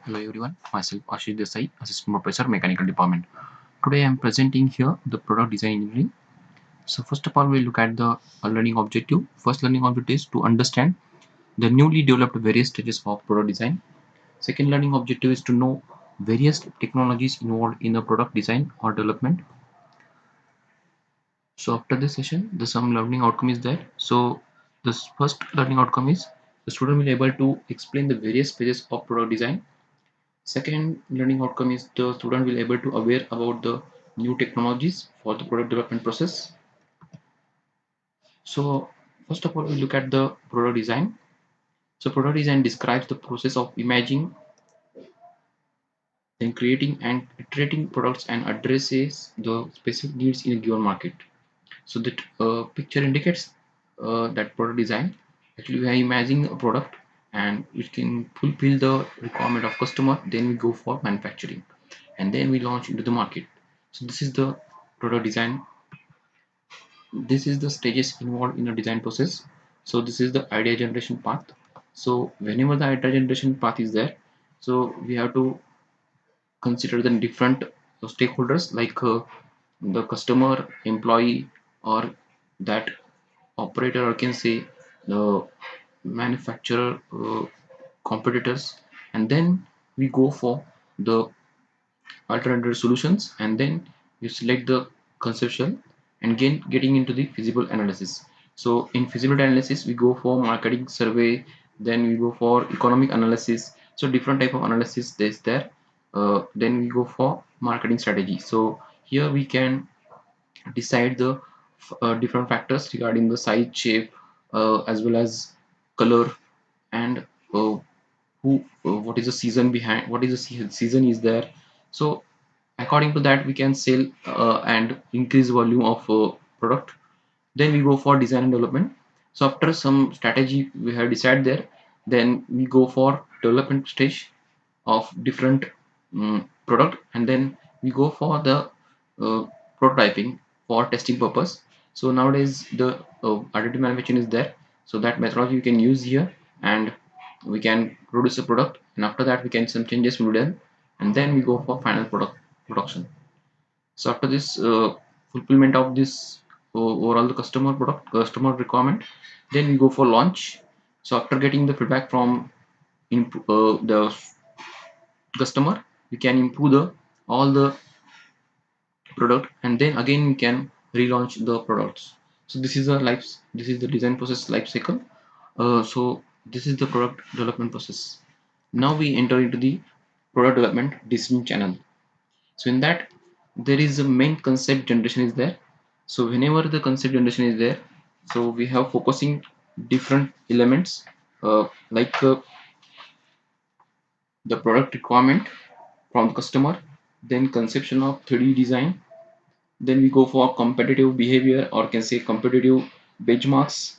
Hello everyone, myself Ashish Desai, Assistant Professor, Mechanical Department. Today I am presenting here the product design engineering. So first of all, we look at the learning objective. First learning objective is to understand the newly developed various stages of product design. Second learning objective is to know various technologies involved in the product design or development. So after this session, the some learning outcome is there. So this first learning outcome is the student will be able to explain the various phases of product design. Second learning outcome is the student will able to aware about the new technologies for the product development process. So first of all, we look at the product design. So product design describes the process of imagining, then creating and iterating products and addresses the specific needs in a given market. So that picture indicates that product design. Actually, we are imagining a product and which can fulfill the requirement of customer. Then we go for manufacturing, and then we launch into the market. So this is the product design. This is the stages involved in a design process. So this is the idea generation path. So whenever the idea generation path is there, so we have to consider the different stakeholders like the customer, employee, or that operator, or can say the manufacturer, competitors, and then we go for the alternative solutions, and then you select the conceptual and getting into the feasible analysis. So in feasibility analysis we go for marketing survey, then we go for economic analysis. So different type of analysis is there. Then we go for marketing strategy. So here we can decide the different factors regarding the size, shape, as well as color, and who what is the season behind, what is the season is there. So according to that we can sell and increase volume of product. Then we go for design and development. So after some strategy we have decided there, then we go for development stage of different product, and then we go for the uh, prototyping for testing purpose. So nowadays the additive manufacturing is there, so that methodology we can use here, and we can produce a product, and after that we can some changes will be done, and then we go for final product production. So after this fulfillment of this overall the customer requirement, then we go for launch. So after getting the feedback from the customer, we can improve the all the product, and then again we can relaunch the products. So this is the design process life cycle. So this is the product development process. Now we enter into the product development decision channel. So in that there is a main concept generation is there. So whenever the concept generation is there, so we have focusing different elements, the product requirement from the customer, then conception of 3D design, then we go for competitive behavior, or can say competitive benchmarks,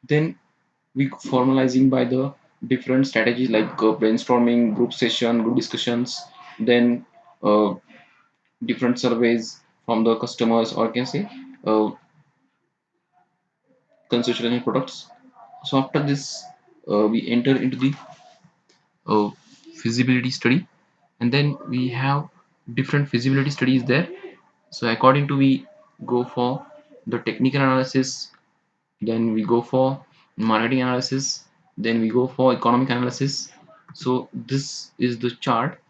then we formalizing by the different strategies like brainstorming, group session, group discussions, then uh, different surveys from the customers, or can say uh, conceptualizing products. So after this we enter into the uh, feasibility study, and then we have different feasibility studies there. So according to we go for the technical analysis, then we go for marketing analysis, then we go for economic analysis. So this is the chart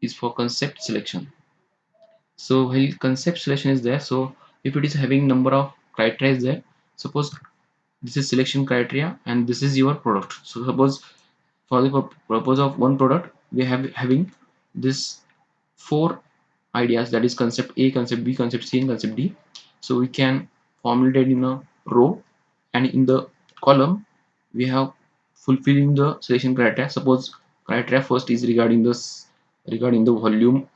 is for concept selection. So while concept selection is there, so if it is having number of criteria is there, suppose this is selection criteria and this is your product. So suppose for the purpose of one product we have having this four ideas, that is concept A, concept B, concept C, and concept D. So we can formulate in a row, and in the column we have fulfilling the selection criteria. Suppose criteria first is regarding this, regarding the volume,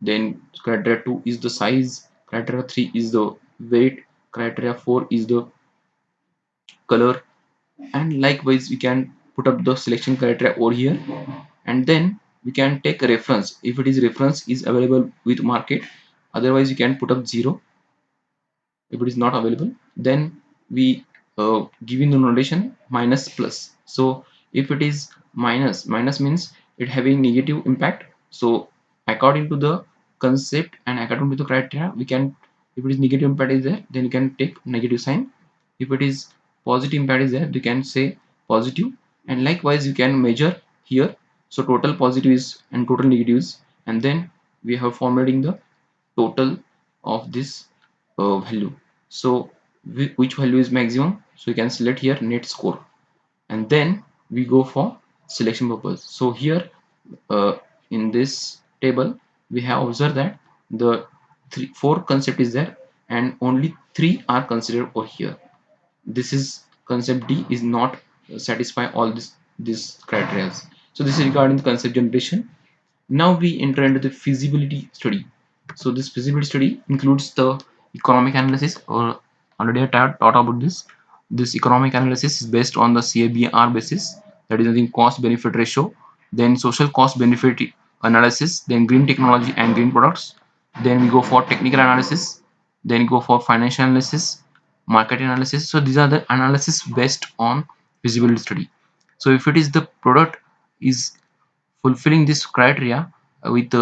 then criteria 2 is the size, criteria 3 is the weight, criteria 4 is the color, and likewise we can put up the selection criteria over here, and then we can take a reference. If it is reference is available with market, otherwise you can put up 0. If it is not available, then we give in the notation minus plus. So if it is minus, minus means it having negative impact. So according to the concept and according to the criteria, we can, if it is negative impact is there, then you can take negative sign. If it is positive impact is there, you can say positive. And likewise you can measure here. So total positives and total negatives, and then we have formulating the total of this value. So which value is maximum, so you can select here net score, and then we go for selection purpose. So here uh, in this table we have observed that the four concept is there and only three are considered over here. This is concept D is not satisfy all this criteria. So this is regarding the concept generation. Now we enter into the feasibility study. So this feasibility study includes the economic analysis, or already I taught about this. This economic analysis is based on the CABR basis, that is the cost benefit ratio, then social cost benefit analysis, then green technology and green products. Then we go for technical analysis, then go for financial analysis, market analysis. So these are the analysis based on feasibility study. So if it is the product is fulfilling this criteria with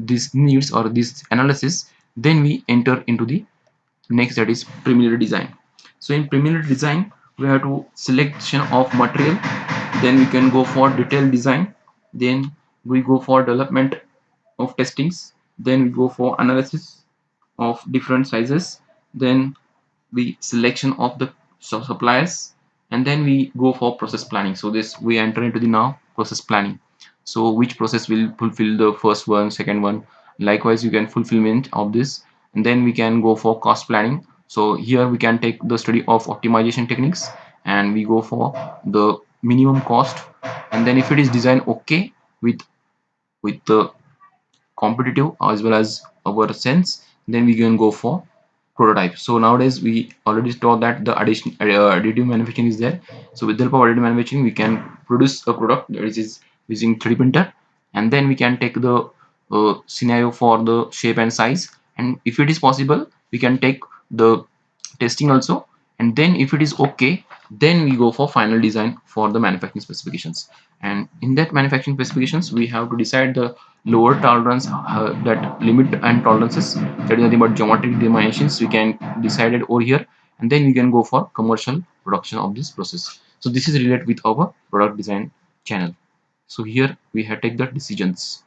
these needs or this analysis, then we enter into the next, that is preliminary design. So in preliminary design we have to selection of material, then we can go for detailed design, then we go for development of testings, then we go for analysis of different sizes, then the selection of the suppliers, and then we go for process planning. So this we enter into the now process planning. So which process will fulfill the first one, second one, likewise you can fulfillment of this, and then we can go for cost planning. So here we can take the study of optimization techniques, and we go for the minimum cost, and then if it is design okay with the competitive as well as our sense, then we can go for prototype. So nowadays we already saw that the addition additive manufacturing is there. So with the help of additive manufacturing we can produce a product that is using 3D printer, and then we can take the scenario for the shape and size, and if it is possible we can take the testing also, and then if it is okay, then we go for final design for the manufacturing specifications. And in that manufacturing specifications we have to decide the lower tolerance, that limit and tolerances, that is nothing but geometric dimensions we can decide it over here, and then we can go for commercial production of this process. So this is related with our product design channel. So here we have take the decisions.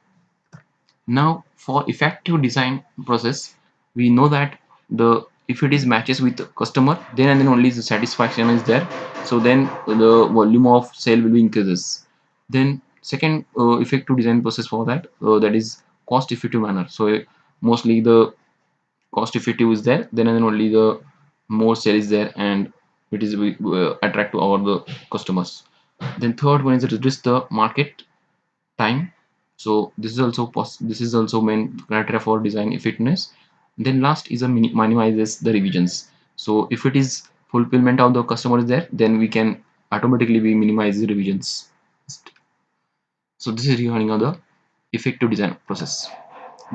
Now for effective design process, we know that the if it is matches with the customer, then and then only the satisfaction is there. So then the volume of sale will be increases. Then second effective design process for that, that is cost effective manner. So mostly the cost effective is there, then and then only the more sale is there, and it is attract to our the customers. Then third one is to reduce the market time. So this is also main criteria for design effectiveness. Then last is a minimizes the revisions. So if it is fulfillment of the customer is there, then we can automatically we minimize the revisions. So this is regarding of the effective design process.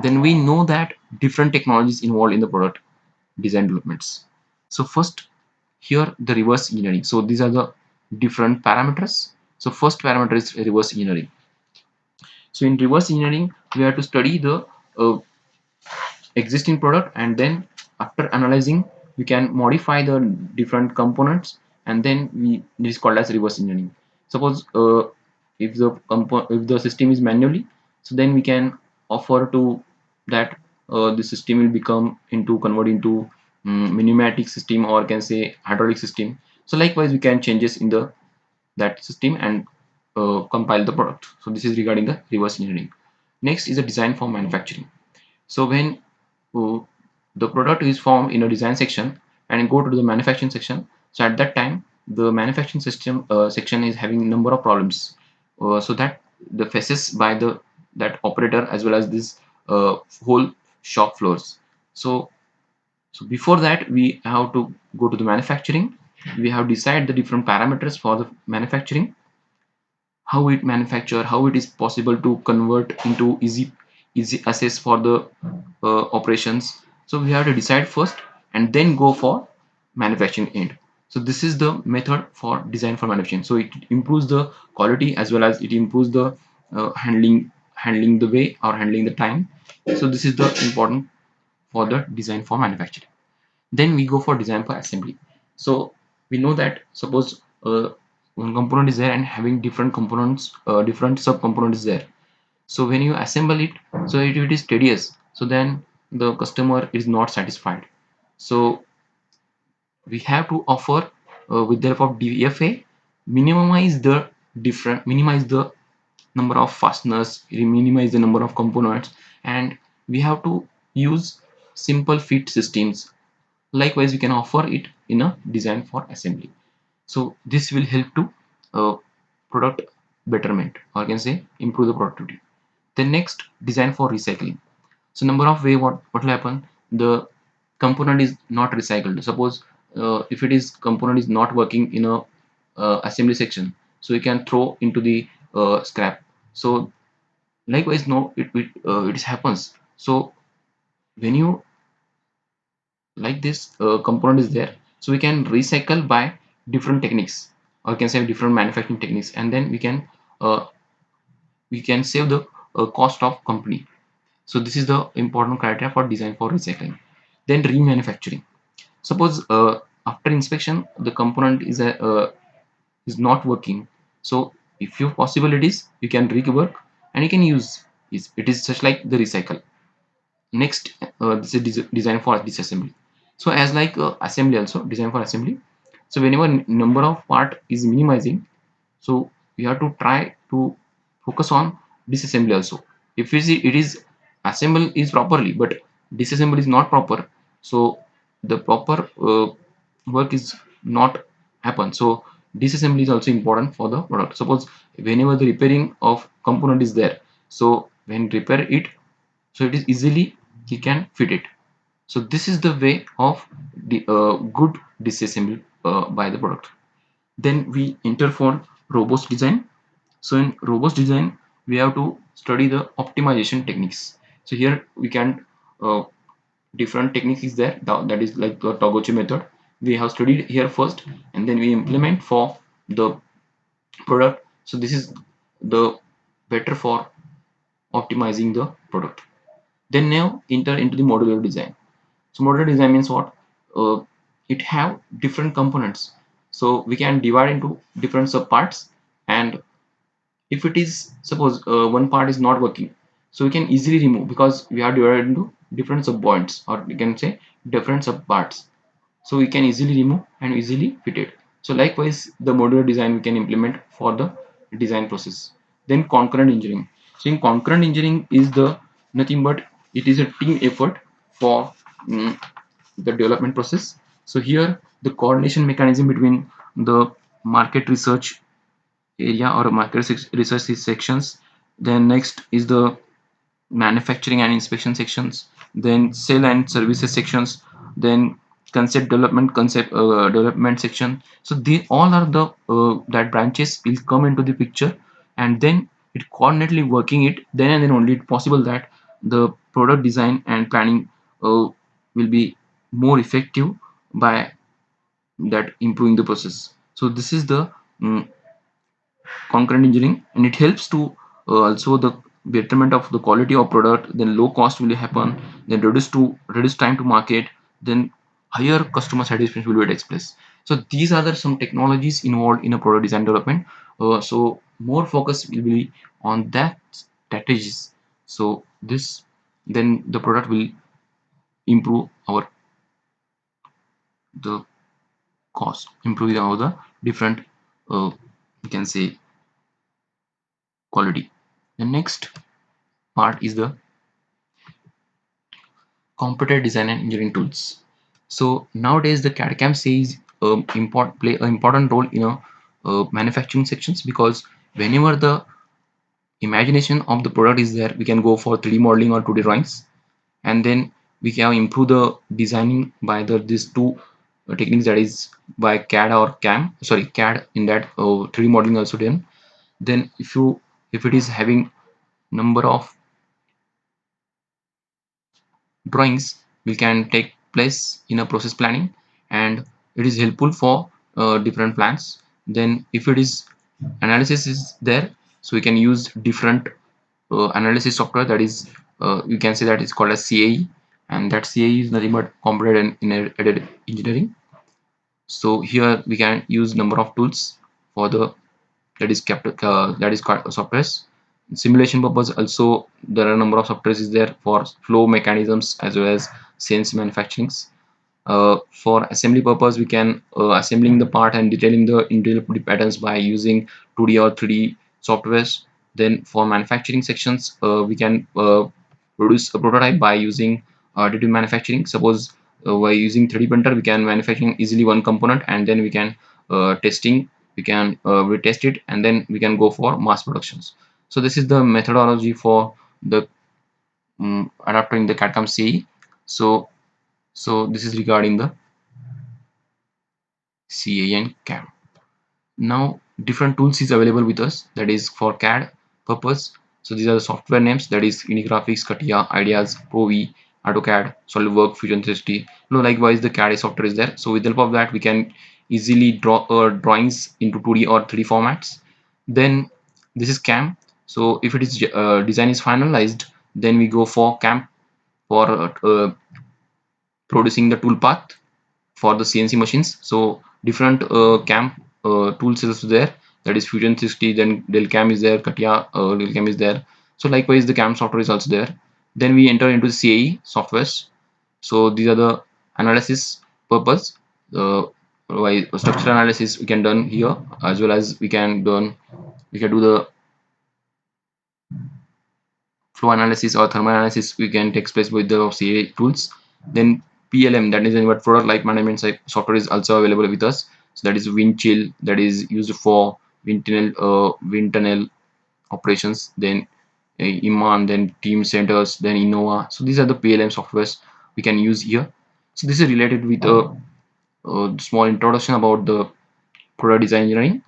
Then we know that different technologies involved in the product design developments. So first here the reverse engineering. So these are the different parameters. So first parameter is reverse engineering. So in reverse engineering, we have to study the existing product, and then after analyzing, we can modify the different components, and then this is called as reverse engineering. Suppose if the system is manually, so then we can offer to that the system will become into convert into pneumatic system, or can say hydraulic system. So likewise, we can changes in the that system and compile the product. So this is regarding the reverse engineering. Next is the design for manufacturing. So when uh, the product is formed in a design section and go to the manufacturing section, so at that time the manufacturing system section is having number of problems, so that the faces by the that operator as well as this whole shop floors. So before that we have to go to the manufacturing. We have decide the different parameters for the manufacturing, how it manufacture, how it is possible to convert into easy access for the operations. So we have to decide first and then go for manufacturing end. So this is the method for design for manufacturing. So it improves the quality as well as it improves the handling the way or handling the time. So this is the important for the design for manufacturing. Then we go for design for assembly. So we know that suppose one component is there and having different components, different sub components there. So when you assemble it, so it is tedious, so then the customer is not satisfied. So we have to offer with the help of DFA, minimize the number of fasteners, minimize the number of components, and we have to use simple fit systems. Likewise, we can offer it in a design for assembly. So this will help to product betterment, or I can say improve the productivity. The next, design for recycling. So number of way what will happen, the component is not recycled. Suppose if it is component is not working in a assembly section, so you can throw into the scrap. So likewise, no, it happens. So when you like this component is there, so we can recycle by different techniques, or you can say different manufacturing techniques, and then uh, we can save the cost of company. So this is the important criteria for design for recycling. Then remanufacturing. Suppose after inspection the component is not working. So if you possibilities, you can rework and you can use. It is such like the recycle. Next, this is design for disassembly. So as like assembly also, design for assembly. So whenever number of part is minimizing, so we have to try to focus on disassembly also. If we see it is assemble is properly but disassemble is not proper, so the proper work is not happen. So disassembly is also important for the product. Suppose whenever the repairing of component is there, so when repair it, so it is easily he can fit it. So this is the way of the good disassembly by the product. Then we enter for robust design. So in robust design, we have to study the optimization techniques. So here we can different techniques is there, that is like the Togochi method. We have studied here first, and then we implement for the product. So this is the better for optimizing the product. Then now enter into the modular design. So modular design means what? It have different components. So we can divide into different subparts, and if it is suppose one part is not working, so we can easily remove because we are divided into different sub points, or we can say different subparts. So we can easily remove and easily fit it. So likewise, the modular design we can implement for the design process. Then concurrent engineering. So in concurrent engineering is the nothing but it is a team effort for mm, the development process. So here the coordination mechanism between the market research area or market research sections. Then next is the manufacturing and inspection sections, then sale and services sections, then concept development section. So they all are the that branches will come into the picture, and then it coordinately working it, then and then only it possible that the product design and planning will be more effective by that improving the process. So this is the mm, concurrent engineering, and it helps to also the betterment of the quality of product. Then low cost will happen, then reduce time to market, then higher customer satisfaction will be takes place. So these are the some technologies involved in a product design development. So more focus will be on that strategies. So this, then the product will improve our the cost, improve our the different you can say quality. The next part is the computer design and engineering tools. So nowadays the CAD CAM says play an important role in a manufacturing sections, because whenever the imagination of the product is there, we can go for 3D modeling or 2D drawings, and then we can improve the designing by these two techniques, that is by CAD or CAM. Sorry, CAD in that 3D modeling also done. Then if it is having number of drawings, we can take place in a process planning, and it is helpful for different plans. Then if it is analysis is there, So we can use different analysis software, that is you can say that it's called as CAE, and that CAE is nothing but computer and in engineering. So here we can use number of tools for the that is called softwares. Simulation purpose also there are a number of softwares is there for flow mechanisms as well as sense manufacturings. For assembly purpose, we can assembling the part and detailing the individual patterns by using 2D or 3D softwares. Then for manufacturing sections, we can produce a prototype by using additive manufacturing. Suppose by using 3D printer, we can manufacturing easily one component, and then we can testing. We test it, and then we can go for mass productions. So this is the methodology for the adapting the CAD/CAM CE. So this is regarding the CA and CAM. Now different tools is available with us, that is for CAD purpose. So these are the software names, that is Unigraphics, CATIA, Ideas, Pro-V, AutoCAD, SolidWorks, Fusion 360. No, likewise the CAD software is there. So with the help of that we can easily draw drawings into 2D or 3D formats. Then this is CAM. So if it is design is finalized, then we go for CAM for producing the toolpath for the CNC machines. So different CAM tools is there, that is Fusion 360, then Delcam is there, Katia Delcam is there. So likewise the CAM software is also there. Then we enter into CAE softwares. So these are the analysis purpose. By structural analysis we can done here, as well as we can do the flow analysis or thermal analysis, we can take place with the CA tools. Then PLM, that is what product life management software, is also available with us. So that is Windchill, that is used for wind tunnel operations. Then Iman, then Team Centers, then Innova. So these are the PLM softwares we can use here. So this is related with a small introduction about the product design engineering.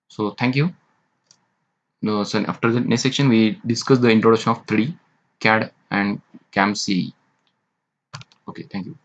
So thank you. So after the next section, we discuss the introduction of 3D, CAD, and CAM CE. Okay, thank you.